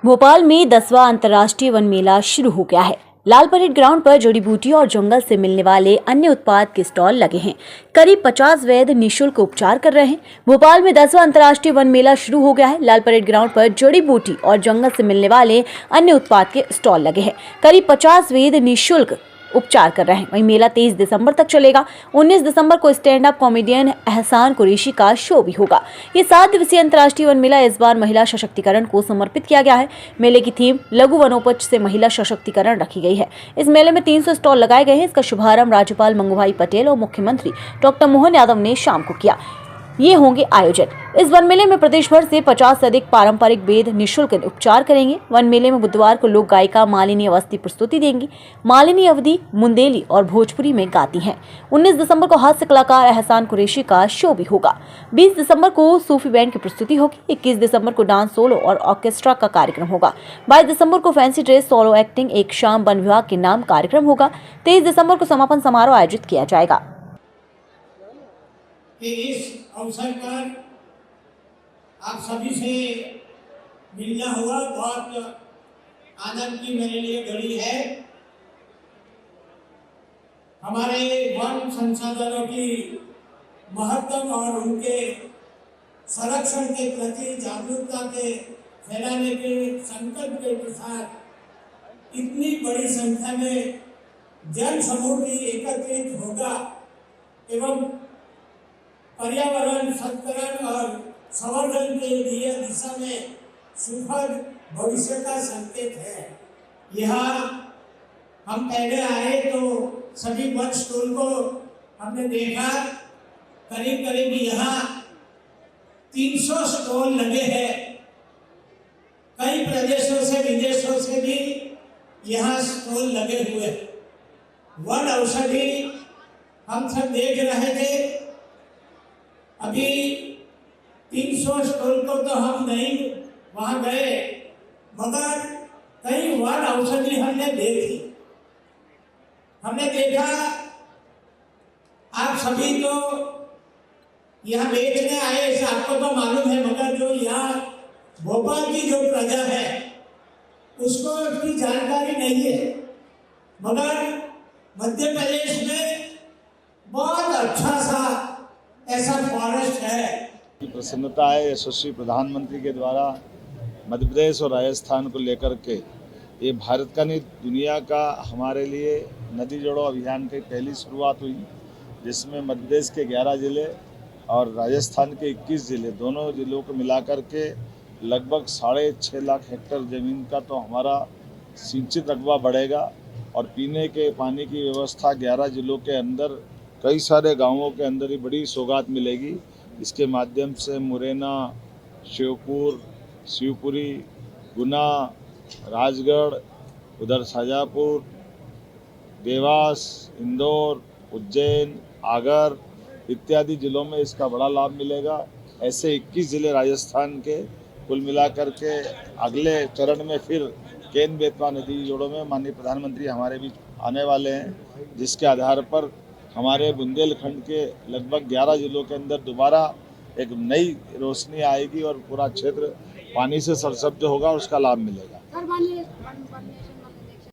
भोपाल में 10वां अंतर्राष्ट्रीय वन मेला शुरू हो गया है। लाल परेड ग्राउंड पर जड़ी बूटी और जंगल से मिलने वाले अन्य उत्पाद के स्टॉल लगे हैं। करीब 50 वैद्य निःशुल्क उपचार कर रहे हैं। भोपाल में 10वां अंतर्राष्ट्रीय वन मेला शुरू हो गया है। लाल परेड ग्राउंड पर जड़ी बूटी और जंगल से मिलने वाले अन्य उत्पाद के स्टॉल लगे हैं। करीब 50 वैद्य निःशुल्क उपचार कर रहे हैं। वहीं मेला 23 दिसंबर तक चलेगा। 19 दिसंबर को स्टैंड अप कॉमेडियन एहसान कुरैशी का शो भी होगा। ये 7 दिवसीय अंतर्राष्ट्रीय वन मेला इस बार महिला सशक्तिकरण को समर्पित किया गया है। मेले की थीम लघु वनोपज से महिला सशक्तिकरण रखी गई है। इस मेले में 300 स्टॉल लगाए गए हैं। इसका शुभारंभ राज्यपाल मंगूभाई पटेल और मुख्यमंत्री डॉक्टर मोहन यादव ने शाम को किया। ये होंगे आयोजन। इस वन मेले में प्रदेश भर से 50 से अधिक पारंपरिक वेद निःशुल्क उपचार करेंगे। वन मेले में बुधवार को लोक गायिका मालिनी अवस्थी प्रस्तुति देंगी। मालिनी अवधि मुंदेली और भोजपुरी में गाती हैं। 19 दिसंबर को हास्य कलाकार एहसान कुरैशी का शो भी होगा। 20 दिसंबर को सूफी बैंड की प्रस्तुति होगी। 21 दिसंबर को डांस सोलो और ऑर्केस्ट्रा का कार्यक्रम होगा। 22 दिसंबर को फैंसी ड्रेस सोलो एक्टिंग एक शाम वन विभाग के नाम कार्यक्रम होगा। 23 दिसंबर को समापन समारोह आयोजित किया जाएगा। कि इस अवसर पर आप सभी से मिलना हुआ बहुत आनंद की मेरे लिए घड़ी है। हमारे वन संसाधनों की महत्व और उनके संरक्षण के प्रति जागरूकता के फैलाने के संकल्प के साथ इतनी बड़ी संख्या में जन समूह भी एकत्रित होगा एवं पर्यावरण संरक्षण और संवर्धन के लिए दिशा में सुखद भविष्य का संकेत है। यहाँ हम पहले आए तो सभी वन स्टॉल को हमने देखा। करीब करीब यहाँ 300 स्टॉल लगे हैं। कई प्रदेशों से विदेशों से भी यहाँ स्टॉल लगे हुए। वन औषधि हम सब देख रहे थे। अभी 300 स्टॉल को तो हम नहीं वहां गए, मगर कई वन औषधि हमने देखी। हमने देखा आप सभी तो यहाँ बेचने आए इसे आपको तो मालूम है, मगर जो यहाँ भोपाल की जो प्रजा है उसको उसकी जानकारी नहीं है। मगर मध्य प्रदेश में बहुत अच्छा सा ऐसा फॉरेस्ट है। प्रसन्नता है यशस्वी प्रधानमंत्री के द्वारा मध्य प्रदेश और राजस्थान को लेकर के ये भारत का नहीं दुनिया का हमारे लिए नदी जोड़ो अभियान की पहली शुरुआत हुई, जिसमें मध्य प्रदेश के 11 ज़िले और राजस्थान के 21 ज़िले दोनों ज़िलों को मिलाकर के लगभग 6.5 लाख हेक्टेयर ज़मीन का तो हमारा सिंचित रकबा बढ़ेगा और पीने के पानी की व्यवस्था 11 ज़िलों के अंदर कई सारे गांवों के अंदर ही बड़ी सौगात मिलेगी। इसके माध्यम से मुरैना, शिवपुर, शिवपुरी, गुना, राजगढ़, उधर शाजापुर, देवास, इंदौर, उज्जैन, आगर इत्यादि ज़िलों में इसका बड़ा लाभ मिलेगा। ऐसे 21 ज़िले राजस्थान के कुल मिलाकर के अगले चरण में फिर केन बेतवा नदी जोड़ों में माननीय प्रधानमंत्री हमारे बीच आने वाले हैं, जिसके आधार पर हमारे बुंदेलखंड के लगभग 11 ज़िलों के अंदर दोबारा एक नई रोशनी आएगी और पूरा क्षेत्र पानी से सरसब्ज होगा और उसका लाभ मिलेगा।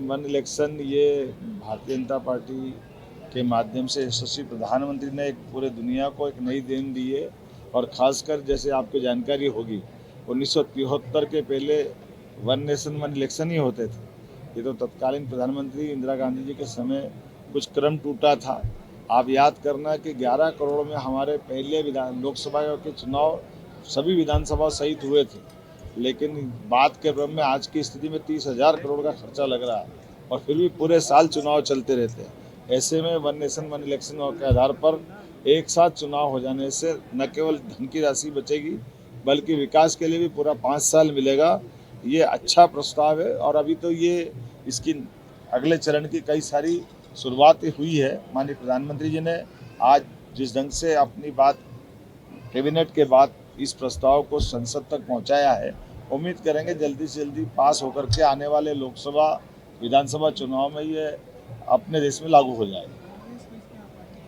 वन इलेक्शन ये भारतीय जनता पार्टी के माध्यम से यशस्वी प्रधानमंत्री ने एक पूरे दुनिया को एक नई देन दी है। और ख़ासकर जैसे आपको जानकारी होगी 1973 के पहले वन नेशन वन इलेक्शन ही होते थे। ये तो तत्कालीन प्रधानमंत्री इंदिरा गांधी जी के समय कुछ क्रम टूटा था। आप याद करना कि 11 करोड़ में हमारे पहले लोकसभा के चुनाव सभी विधानसभा सहित हुए थे, लेकिन बात के क्रम में आज की स्थिति में 30,000 करोड़ का खर्चा लग रहा है और फिर भी पूरे साल चुनाव चलते रहते हैं। ऐसे में वन नेशन वन इलेक्शन के आधार पर एक साथ चुनाव हो जाने से न केवल धन की राशि बचेगी बल्कि विकास के लिए भी पूरा 5 साल मिलेगा। ये अच्छा प्रस्ताव है और अभी तो ये इसकी अगले चरण की कई सारी शुरुआत हुई है। माननीय प्रधानमंत्री जी ने आज जिस ढंग से अपनी बात कैबिनेट के बाद इस प्रस्ताव को संसद तक पहुंचाया है, उम्मीद करेंगे जल्दी से जल्दी पास होकर के आने वाले लोकसभा विधानसभा चुनाव में ये अपने देश में लागू हो जाएगा।